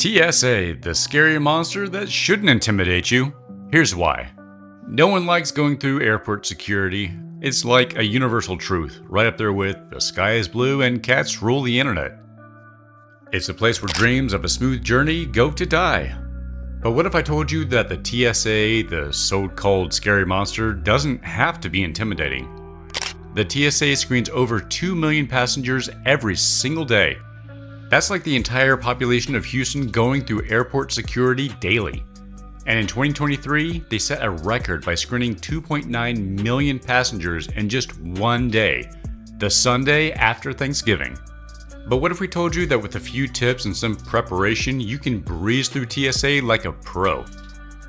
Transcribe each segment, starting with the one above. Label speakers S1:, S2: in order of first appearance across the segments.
S1: TSA, the scary monster that shouldn't intimidate you. Here's why. No one likes going through airport security. It's like a universal truth, right up there with the sky is blue and cats rule the internet. It's a place where dreams of a smooth journey go to die. But what if I told you that the TSA, the so-called scary monster, doesn't have to be intimidating? The TSA screens over 2 million passengers every single day. That's like the entire population of Houston going through airport security daily. And in 2023, they set a record by screening 2.9 million passengers in just one day, the Sunday after Thanksgiving. But what if we told you that with a few tips and some preparation, you can breeze through TSA like a pro?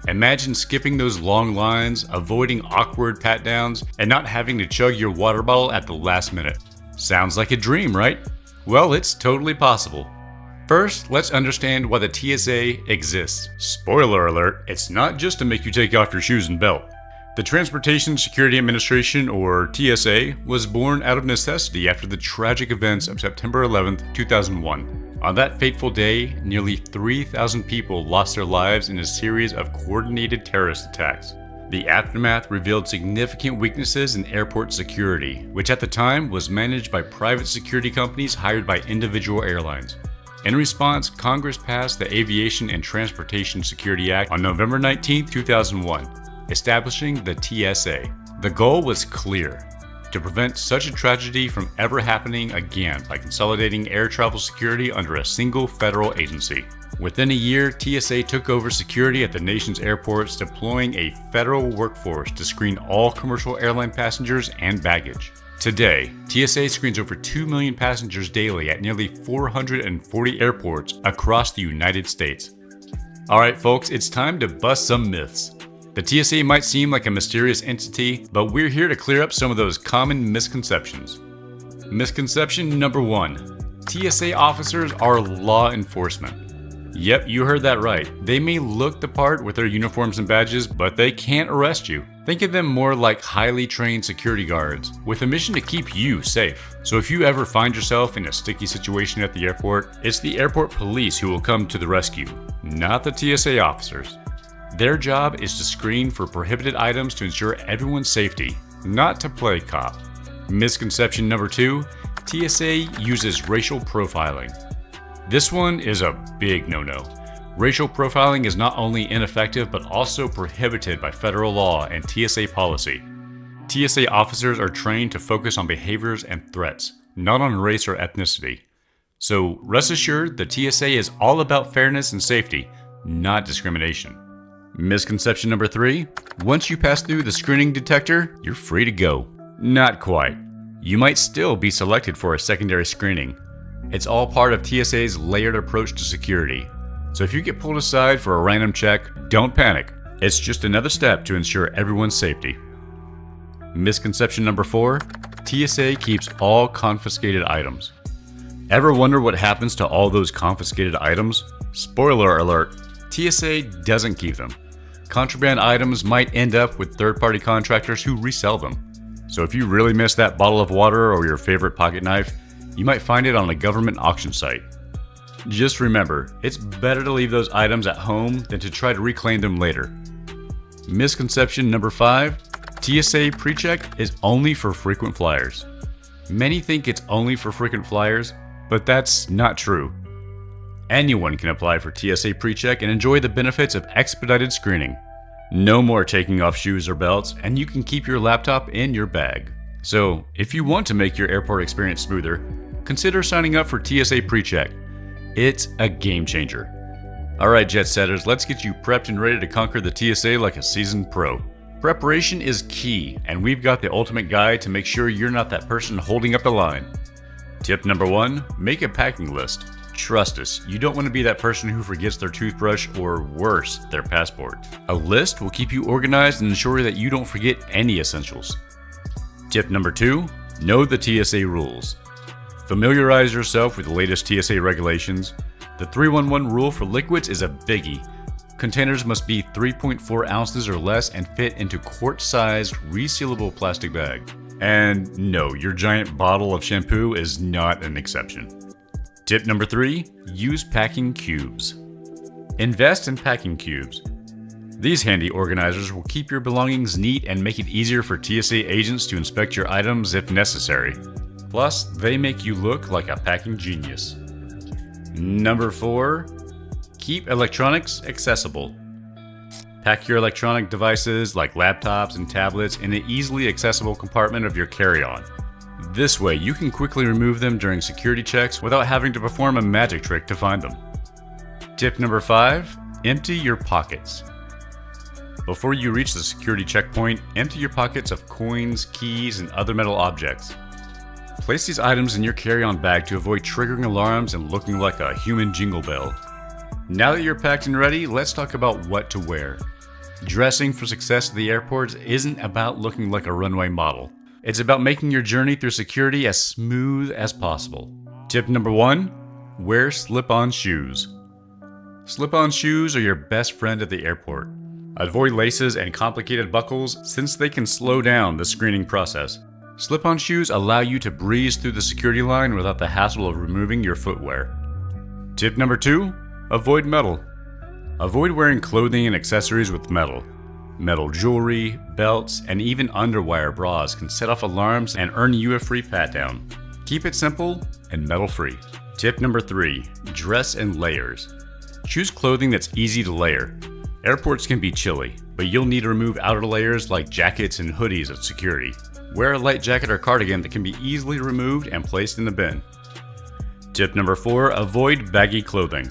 S1: Imagine skipping those long lines, avoiding awkward pat-downs, and not having to chug your water bottle at the last minute. Sounds like a dream, right? Well, it's totally possible. First, let's understand why the TSA exists. Spoiler alert, it's not just to make you take off your shoes and belt. The Transportation Security Administration, or TSA, was born out of necessity after the tragic events of September 11, 2001. On that fateful day, nearly 3,000 people lost their lives in a series of coordinated terrorist attacks. The aftermath revealed significant weaknesses in airport security, which at the time was managed by private security companies hired by individual airlines. In response, Congress passed the Aviation and Transportation Security Act on November 19, 2001, establishing the TSA. The goal was clear: to prevent such a tragedy from ever happening again by consolidating air travel security under a single federal agency. Within a year, TSA took over security at the nation's airports, deploying a federal workforce to screen all commercial airline passengers and baggage. Today, TSA screens over 2 million passengers daily at nearly 440 airports across the United States. Alright folks, it's time to bust some myths. The TSA might seem like a mysterious entity, but we're here to clear up some of those common misconceptions. Misconception number 1. TSA officers are law enforcement. Yep, you heard that right. They may look the part with their uniforms and badges, but they can't arrest you. Think of them more like highly trained security guards, with a mission to keep you safe. So if you ever find yourself in a sticky situation at the airport, it's the airport police who will come to the rescue, not the TSA officers. Their job is to screen for prohibited items to ensure everyone's safety, not to play cop. Misconception number 2, TSA uses racial profiling. This one is a big no-no. Racial profiling is not only ineffective but also prohibited by federal law and TSA policy. TSA officers are trained to focus on behaviors and threats, not on race or ethnicity. So rest assured, the TSA is all about fairness and safety, not discrimination. Misconception number 3, once you pass through the screening detector, you're free to go. Not quite. You might still be selected for a secondary screening. It's all part of TSA's layered approach to security. So if you get pulled aside for a random check, don't panic. It's just another step to ensure everyone's safety. Misconception number 4, TSA keeps all confiscated items. Ever wonder what happens to all those confiscated items? Spoiler alert, TSA doesn't keep them. Contraband items might end up with third-party contractors who resell them. So if you really miss that bottle of water or your favorite pocket knife, you might find it on a government auction site. Just remember, it's better to leave those items at home than to try to reclaim them later. Misconception number 5, TSA PreCheck is only for frequent flyers. Many think it's only for frequent flyers, but that's not true. Anyone can apply for TSA PreCheck and enjoy the benefits of expedited screening. No more taking off shoes or belts, and you can keep your laptop in your bag. So, if you want to make your airport experience smoother, consider signing up for TSA PreCheck. It's a game changer. Alright jet setters, let's get you prepped and ready to conquer the TSA like a seasoned pro. Preparation is key, and we've got the ultimate guide to make sure you're not that person holding up the line. Tip number 1, make a packing list. Trust us, you don't want to be that person who forgets their toothbrush or worse, their passport. A list will keep you organized and ensure that you don't forget any essentials. Tip number 2, know the TSA rules. Familiarize yourself with the latest TSA regulations. The 311 rule for liquids is a biggie. Containers must be 3.4 ounces or less and fit into quart-sized, resealable plastic bag. And no, your giant bottle of shampoo is not an exception. Tip number 3, use packing cubes. Invest in packing cubes. These handy organizers will keep your belongings neat and make it easier for TSA agents to inspect your items if necessary. Plus, they make you look like a packing genius. Number 4. Keep electronics accessible. Pack your electronic devices like laptops and tablets in an easily accessible compartment of your carry-on. This way, you can quickly remove them during security checks without having to perform a magic trick to find them. Tip number 5. Empty your pockets. Before you reach the security checkpoint, empty your pockets of coins, keys, and other metal objects. Place these items in your carry-on bag to avoid triggering alarms and looking like a human jingle bell. Now that you're packed and ready, let's talk about what to wear. Dressing for success at the airports isn't about looking like a runway model. It's about making your journey through security as smooth as possible. Tip number 1. Wear slip-on shoes. Slip-on shoes are your best friend at the airport. Avoid laces and complicated buckles since they can slow down the screening process. Slip-on shoes allow you to breeze through the security line without the hassle of removing your footwear. Tip number 2. Avoid metal. Avoid wearing clothing and accessories with metal. Metal jewelry, belts, and even underwire bras can set off alarms and earn you a free pat-down. Keep it simple and metal-free. Tip number 3. Dress in layers. Choose clothing that's easy to layer. Airports can be chilly, but you'll need to remove outer layers like jackets and hoodies at security. Wear a light jacket or cardigan that can be easily removed and placed in the bin. Tip number 4. Avoid baggy clothing.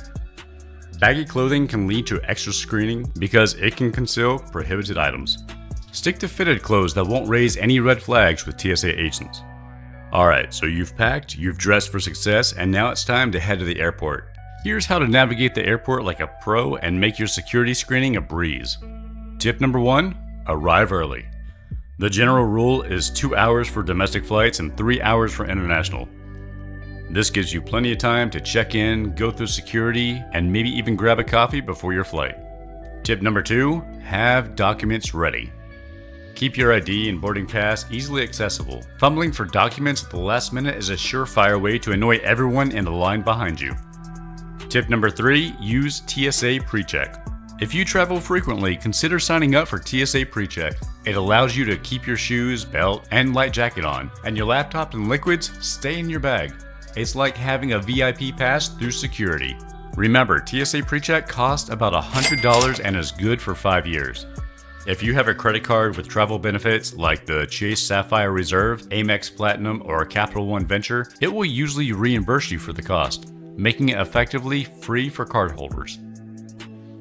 S1: Baggy clothing can lead to extra screening because it can conceal prohibited items. Stick to fitted clothes that won't raise any red flags with TSA agents. Alright, so you've packed, you've dressed for success, and now it's time to head to the airport. Here's how to navigate the airport like a pro and make your security screening a breeze. Tip number 1. Arrive early. The general rule is 2 hours for domestic flights and 3 hours for international. This gives you plenty of time to check in, go through security, and maybe even grab a coffee before your flight. Tip number 2. Have documents ready. Keep your ID and boarding pass easily accessible. Fumbling for documents at the last minute is a surefire way to annoy everyone in the line behind you. Tip number 3. Use TSA PreCheck. If you travel frequently, consider signing up for TSA PreCheck. It allows you to keep your shoes, belt, and light jacket on, and your laptop and liquids stay in your bag. It's like having a VIP pass through security. Remember, TSA PreCheck costs about $100 and is good for 5 years. If you have a credit card with travel benefits like the Chase Sapphire Reserve, Amex Platinum, or Capital One Venture, it will usually reimburse you for the cost, making it effectively free for cardholders.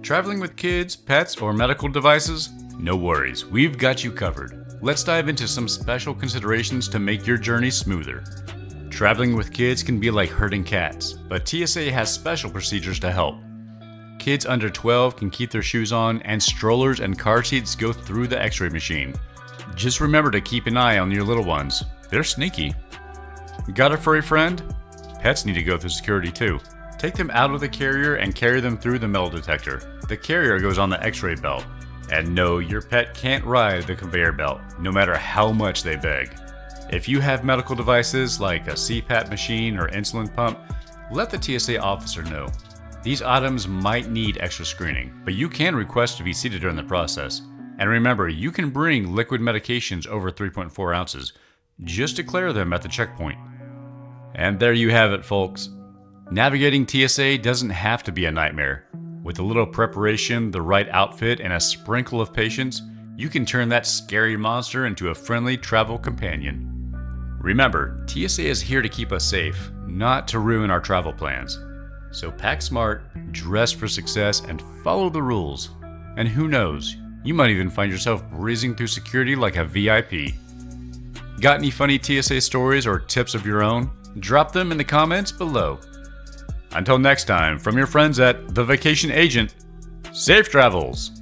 S1: Traveling with kids, pets, or medical devices? No worries, we've got you covered. Let's dive into some special considerations to make your journey smoother. Traveling with kids can be like herding cats, but TSA has special procedures to help. Kids under 12 can keep their shoes on, and strollers and car seats go through the x-ray machine. Just remember to keep an eye on your little ones. They're sneaky. Got a furry friend? Pets need to go through security too. Take them out of the carrier and carry them through the metal detector. The carrier goes on the x-ray belt. And no, your pet can't ride the conveyor belt, no matter how much they beg. If you have medical devices like a CPAP machine or insulin pump, let the TSA officer know. These items might need extra screening, but you can request to be seated during the process. And remember, you can bring liquid medications over 3.4 ounces. Just declare them at the checkpoint. And there you have it, folks. Navigating TSA doesn't have to be a nightmare. With a little preparation, the right outfit, and a sprinkle of patience, you can turn that scary monster into a friendly travel companion. Remember, TSA is here to keep us safe, not to ruin our travel plans. So pack smart, dress for success, and follow the rules. And who knows, you might even find yourself breezing through security like a VIP. Got any funny TSA stories or tips of your own? Drop them in the comments below. Until next time, from your friends at The Vacation Agent, safe travels!